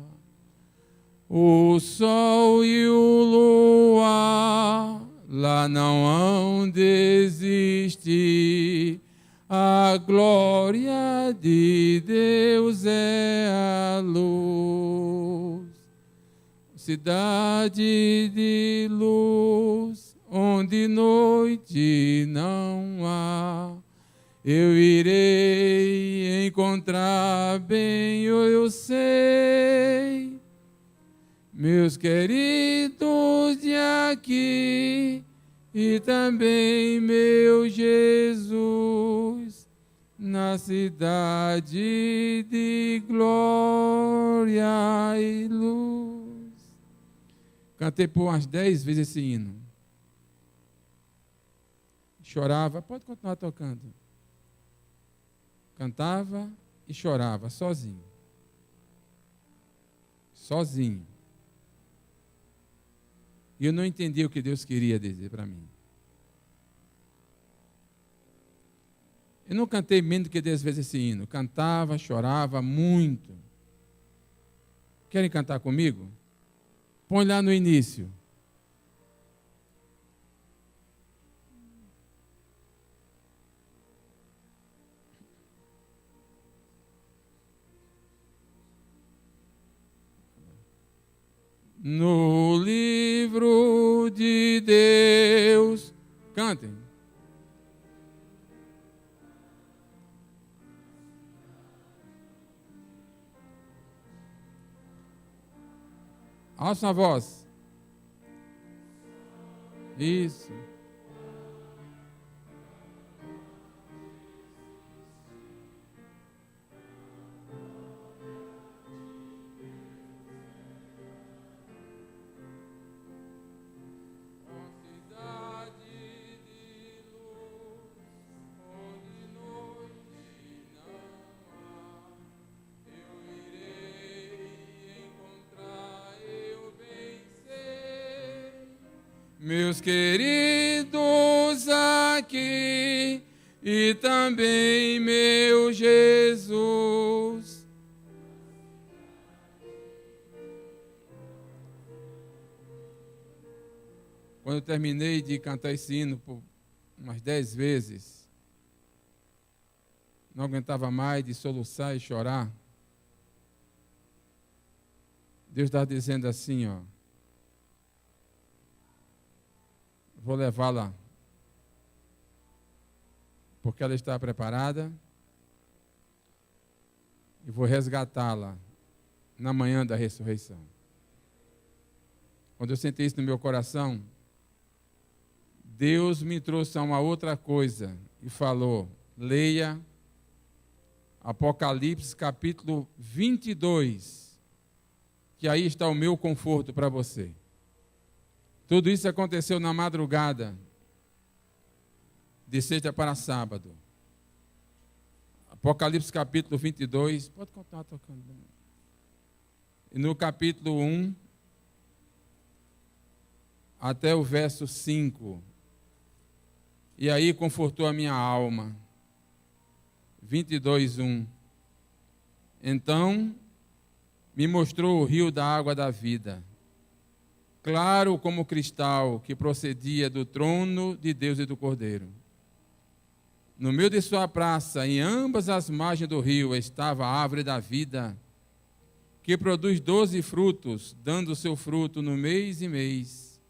o sol e o luar lá não hão de existir. A glória de Deus é a luz, cidade de luz, onde noite não há. Eu irei encontrar bem, eu sei, meus queridos de aqui, e também meu Jesus, na cidade de glória e luz. Cantei por umas 10 vezes esse hino. Chorava, pode continuar tocando. Cantava e chorava sozinho. Sozinho. E eu não entendia o que Deus queria dizer para mim. Eu não cantei menos do que 10 vezes esse hino. Cantava, chorava muito. Querem cantar comigo? Põe lá no início. No livro de Deus. Cantem. Alça a voz. Isso. Meus queridos aqui e também meu Jesus. Quando eu terminei de cantar esse hino por umas 10 vezes, não aguentava mais de soluçar e chorar. Deus estava dizendo assim, ó. Vou levá-la, porque ela está preparada, e vou resgatá-la na manhã da ressurreição. Quando eu sentei isso no meu coração, Deus me trouxe a uma outra coisa e falou: leia Apocalipse capítulo 22, que aí está o meu conforto para você. Tudo isso aconteceu na madrugada de sexta para sábado. Apocalipse capítulo 22. Pode continuar tocando. E no capítulo 1 até o verso 5. E aí confortou a minha alma. 22, 1. Então me mostrou o rio da água da vida, claro como cristal, que procedia do trono de Deus e do Cordeiro. No meio de sua praça, em ambas as margens do rio, estava a árvore da vida, que produz 12 frutos, dando seu fruto no mês e mês,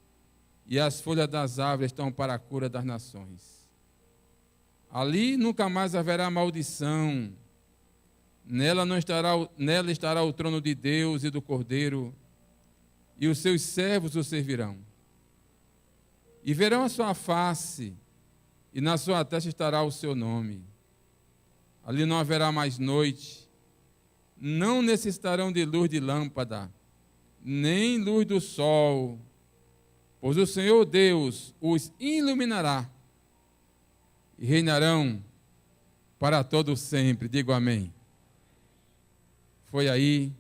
e as folhas das árvores estão para a cura das nações. Ali nunca mais haverá maldição, nela estará o trono de Deus e do Cordeiro, e os seus servos o servirão. E verão a sua face, e na sua testa estará o seu nome. Ali não haverá mais noite, não necessitarão de luz de lâmpada, nem luz do sol, pois o Senhor Deus os iluminará, e reinarão para todo sempre. Digo amém. Foi aí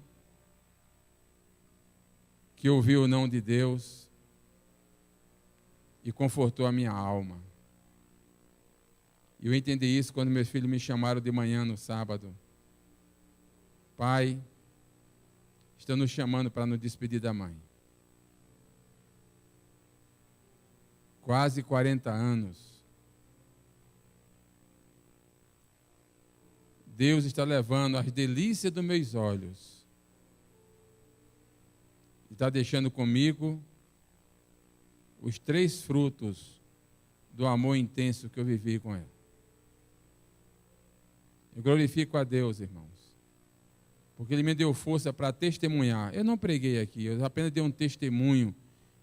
que ouvi o não de Deus e confortou a minha alma. Eu entendi isso quando meus filhos me chamaram de manhã no sábado. Pai, estão nos chamando para nos despedir da mãe. Quase 40 anos. Deus está levando as delícias dos meus olhos. Está deixando comigo os 3 frutos do amor intenso que eu vivi com ela. Eu glorifico a Deus, irmãos, porque Ele me deu força para testemunhar. Eu não preguei aqui, eu apenas dei um testemunho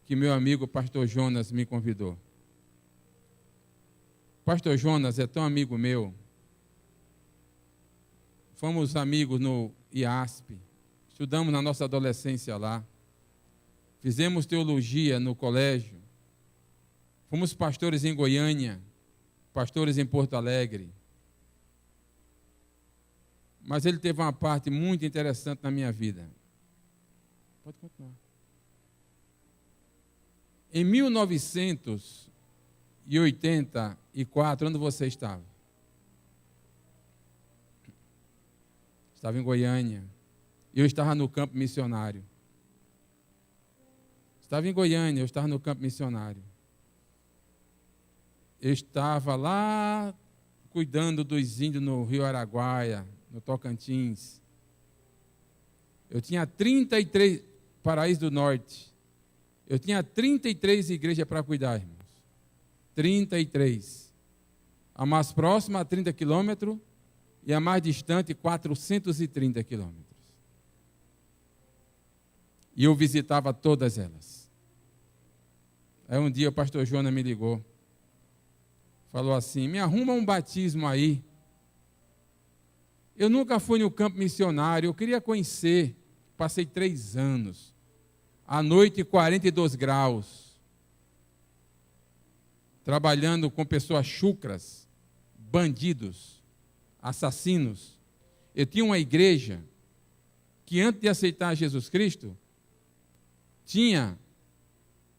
que meu amigo pastor Jonas me convidou. Pastor Jonas é tão amigo meu. Fomos amigos no IASP, estudamos na nossa adolescência lá. Fizemos teologia no colégio. Fomos pastores em Goiânia, pastores em Porto Alegre. mas ele teve uma parte muito interessante na minha vida. Pode continuar. Em 1984, onde você estava? Estava em Goiânia. Eu estava no campo missionário. Estava em Goiânia, eu estava no campo missionário. Eu estava lá cuidando dos índios no Rio Araguaia, no Tocantins. Eu tinha 33, Paraíso do Norte. Eu tinha 33 igrejas para cuidar, irmãos. 33. A mais próxima, a 30 quilômetros, e a mais distante, 430 quilômetros. E eu visitava todas elas. Aí um dia o pastor Jonas me ligou. Falou assim, me arruma um batismo aí. Eu nunca fui no campo missionário, eu queria conhecer. Passei 3 anos. À noite, 42 graus. Trabalhando com pessoas chucras, bandidos, assassinos. Eu tinha uma igreja que antes de aceitar Jesus Cristo, tinha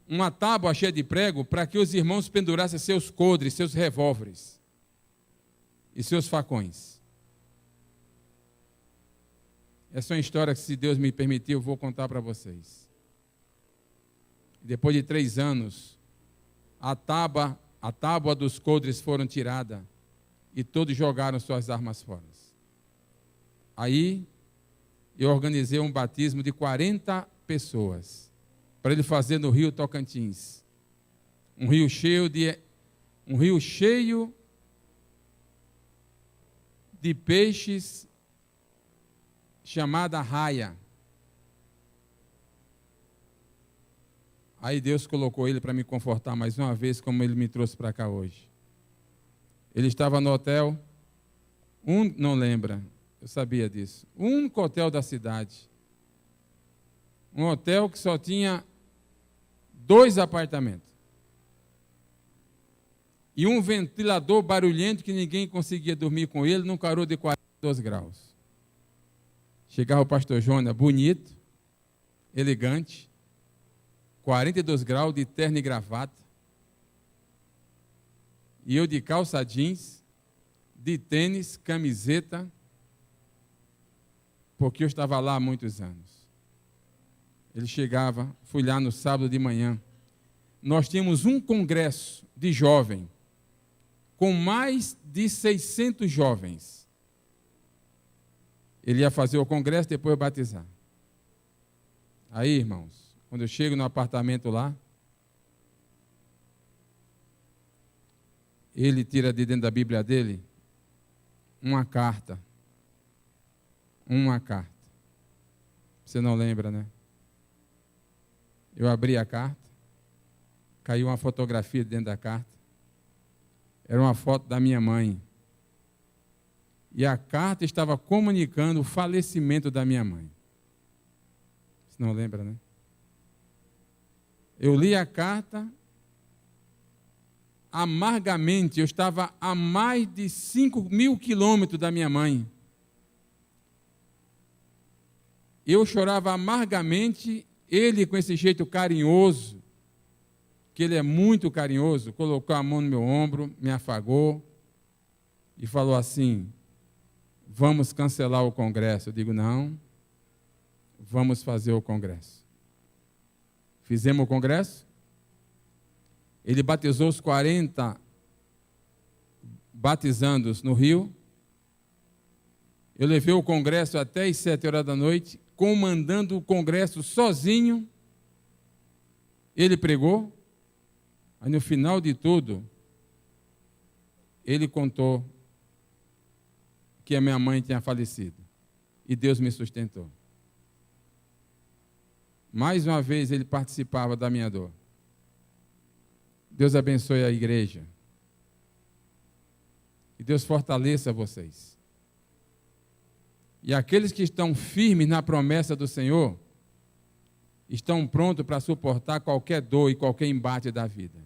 uma tábua cheia de prego para que os irmãos pendurassem seus coldres, seus revólveres e seus facões. Essa é uma história que, se Deus me permitir, eu vou contar para vocês. Depois de 3 anos, a tábua dos coldres foram tirada e todos jogaram suas armas fora. Aí, eu organizei um batismo de 40 pessoas para ele fazer no Rio Tocantins. Um rio cheio de peixes, chamada raia. Aí Deus colocou ele para me confortar mais uma vez, como ele me trouxe para cá hoje. Ele estava no hotel, não lembra, eu sabia disso, o único hotel da cidade. Um hotel que só tinha 2 apartamentos. E um ventilador barulhento que ninguém conseguia dormir com ele num calor de 42 graus. Chegava o pastor Jonas, bonito, elegante, 42 graus de terno e gravata. E eu de calça jeans, de tênis, camiseta, porque eu estava lá há muitos anos. Ele chegava, fui lá no sábado de manhã. Nós tínhamos um congresso de jovem, com mais de 600 jovens. Ele ia fazer o congresso, depois batizar. Aí, irmãos, quando eu chego no apartamento lá, ele tira de dentro da Bíblia dele uma carta. Uma carta. Você não lembra, né? Eu abri a carta, caiu uma fotografia dentro da carta. Era uma foto da minha mãe. E a carta estava comunicando o falecimento da minha mãe. Você não lembra, né? Eu li a carta amargamente. Eu estava a mais de 5.000 quilômetros da minha mãe. Eu chorava amargamente. Ele, com esse jeito carinhoso, que ele é muito carinhoso, colocou a mão no meu ombro, me afagou e falou assim, vamos cancelar o congresso. Eu digo, não, vamos fazer o congresso. Fizemos o congresso. Ele batizou os 40 batizandos no Rio. Eu levei o congresso até as 7 horas da noite, comandando o congresso sozinho. Ele pregou. Aí no final de tudo, ele contou que a minha mãe tinha falecido. E Deus me sustentou. Mais uma vez ele participava da minha dor. Deus abençoe a igreja. E Deus fortaleça vocês. E aqueles que estão firmes na promessa do Senhor, estão prontos para suportar qualquer dor e qualquer embate da vida.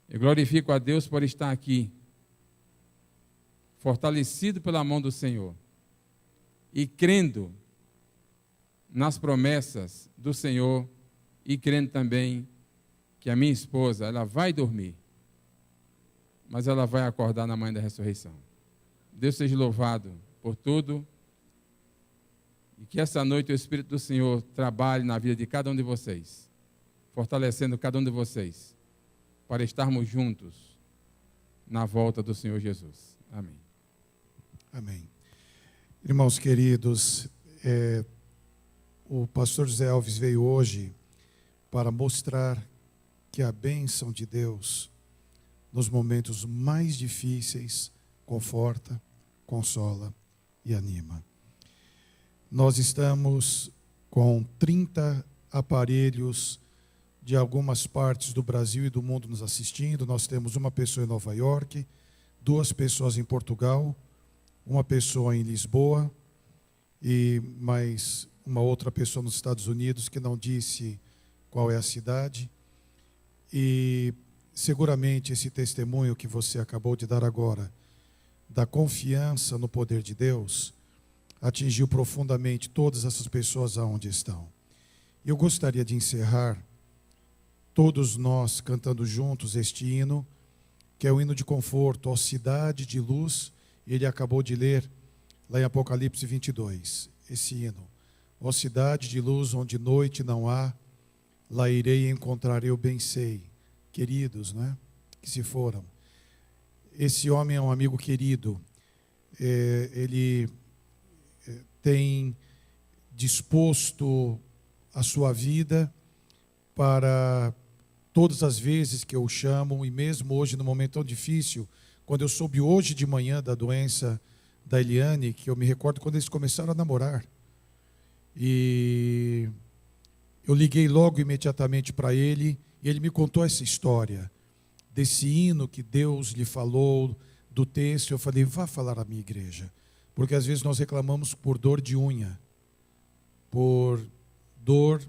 Eu glorifico a Deus por estar aqui, fortalecido pela mão do Senhor e crendo nas promessas do Senhor e crendo também que a minha esposa, ela vai dormir, mas ela vai acordar na manhã da ressurreição. Deus seja louvado por tudo e que essa noite o Espírito do Senhor trabalhe na vida de cada um de vocês, fortalecendo cada um de vocês, para estarmos juntos na volta do Senhor Jesus. Amém. Amém. Irmãos queridos, o pastor José Alves veio hoje para mostrar que a bênção de Deus, nos momentos mais difíceis, conforta, consola e anima. Nós estamos com 30 aparelhos de algumas partes do Brasil e do mundo nos assistindo. Nós temos uma pessoa em Nova York, 2 pessoas em Portugal, uma pessoa em Lisboa e mais uma outra pessoa nos Estados Unidos que não disse qual é a cidade. E seguramente esse testemunho que você acabou de dar agora, da confiança no poder de Deus, atingiu profundamente todas essas pessoas aonde estão. Eu gostaria de encerrar todos nós cantando juntos este hino, que é o hino de conforto, ó cidade de luz. Ele acabou de ler lá em Apocalipse 22, esse hino. Ó cidade de luz onde noite não há, lá irei encontrar eu bem sei. Queridos, né, que se foram. Esse homem é um amigo querido. Ele tem disposto a sua vida para todas as vezes que eu o chamo, e mesmo hoje, num momento tão difícil, quando eu soube hoje de manhã da doença da Eliane, que eu me recordo quando eles começaram a namorar. E eu liguei logo imediatamente para ele, e ele me contou essa história, desse hino que Deus lhe falou, do texto. Eu falei, vá falar à minha igreja, porque às vezes nós reclamamos por dor de unha, por dor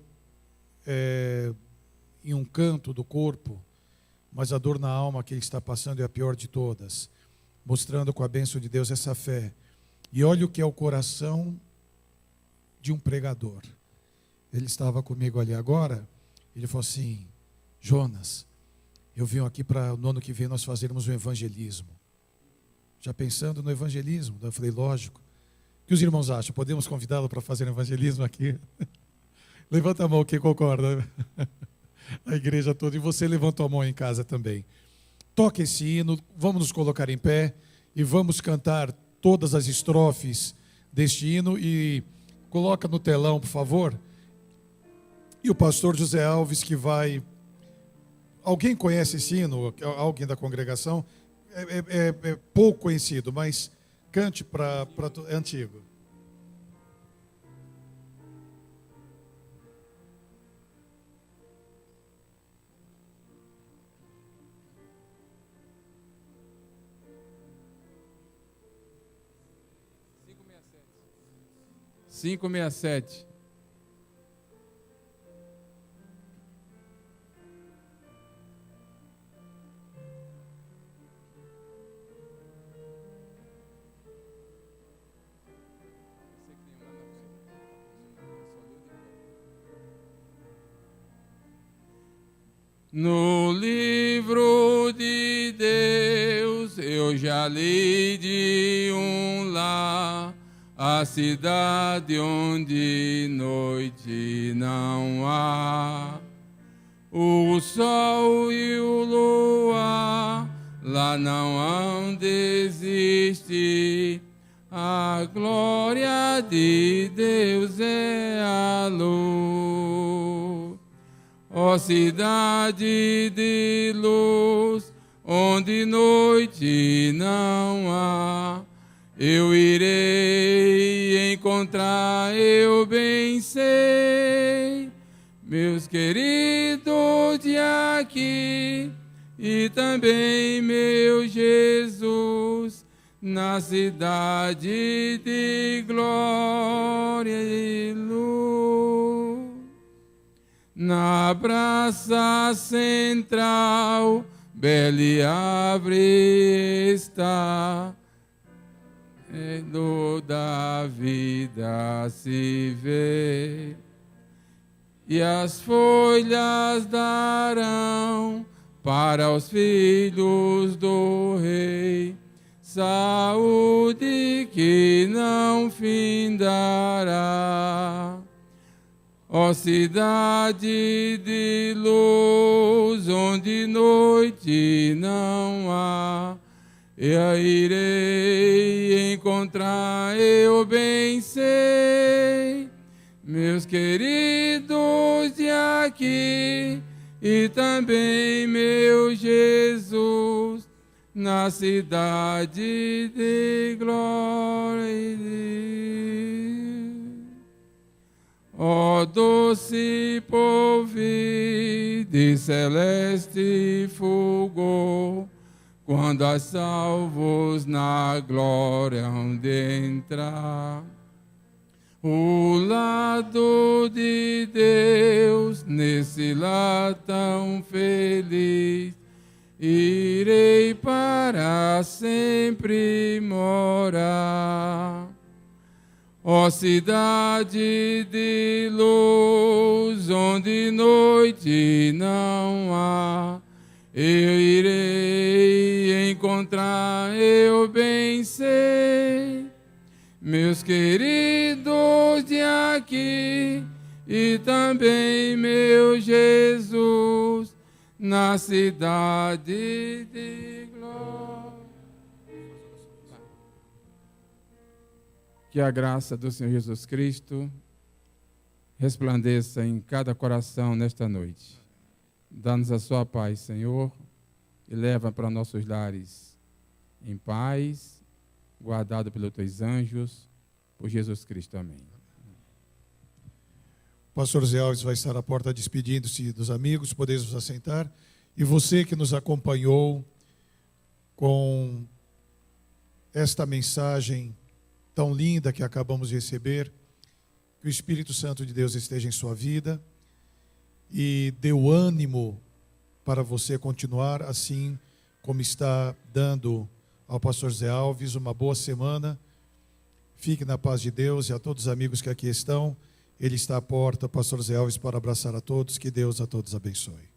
em um canto do corpo, mas a dor na alma que ele está passando é a pior de todas, mostrando com a bênção de Deus essa fé. E olha o que é o coração de um pregador. Ele estava comigo ali agora, ele falou assim, Jonas, eu vim aqui para no ano que vem nós fazermos um evangelismo. Já pensando no evangelismo? Eu falei, lógico. O que os irmãos acham? Podemos convidá-lo para fazer um evangelismo aqui? Levanta a mão quem concorda. A igreja toda. E você levanta a mão em casa também. Toque esse hino, vamos nos colocar em pé e vamos cantar todas as estrofes deste hino. E coloca no telão, por favor. E o pastor José Alves que vai... Alguém conhece esse hino? Alguém da congregação? É pouco conhecido, mas cante para... É antigo. Cinco 567. No livro de Deus eu já li de um lar, a cidade onde noite não há. O sol e o luar lá não hão de existir. A glória de Deus é a luz. Ó cidade de luz, onde noite não há, eu irei encontrar, eu bem sei, meus queridos de aqui, e também meu Jesus, na cidade de glória e luz. Na praça central, bela e árvore está, da vida se vê, e as folhas darão para os filhos do rei saúde que não findará. Ó cidade de luz, onde noite não há, eu irei encontrar, eu bem sei, meus queridos de aqui, e também meu Jesus, na cidade de glória e de... Ó doce polvilho de celeste fulgor, quando as salvos na glória hão de entrar. O lado de Deus, nesse lar tão feliz, irei para sempre morar. Ó cidade de luz, onde noite não há, eu irei encontrar, eu bem sei, meus queridos de aqui, e também meu Jesus, na cidade de glória. Que a graça do Senhor Jesus Cristo resplandeça em cada coração nesta noite. Dá-nos a sua paz, Senhor, e leva para nossos lares em paz, guardado pelos teus anjos, por Jesus Cristo. Amém. O pastor Zé Alves vai estar à porta despedindo-se dos amigos, podeis vos assentar. E você que nos acompanhou com esta mensagem tão linda que acabamos de receber, que o Espírito Santo de Deus esteja em sua vida e dê o ânimo para você continuar assim como está dando ao pastor Zé Alves. Uma boa semana, fique na paz de Deus, e a todos os amigos que aqui estão, ele está à porta, pastor Zé Alves, para abraçar a todos. Que Deus a todos abençoe.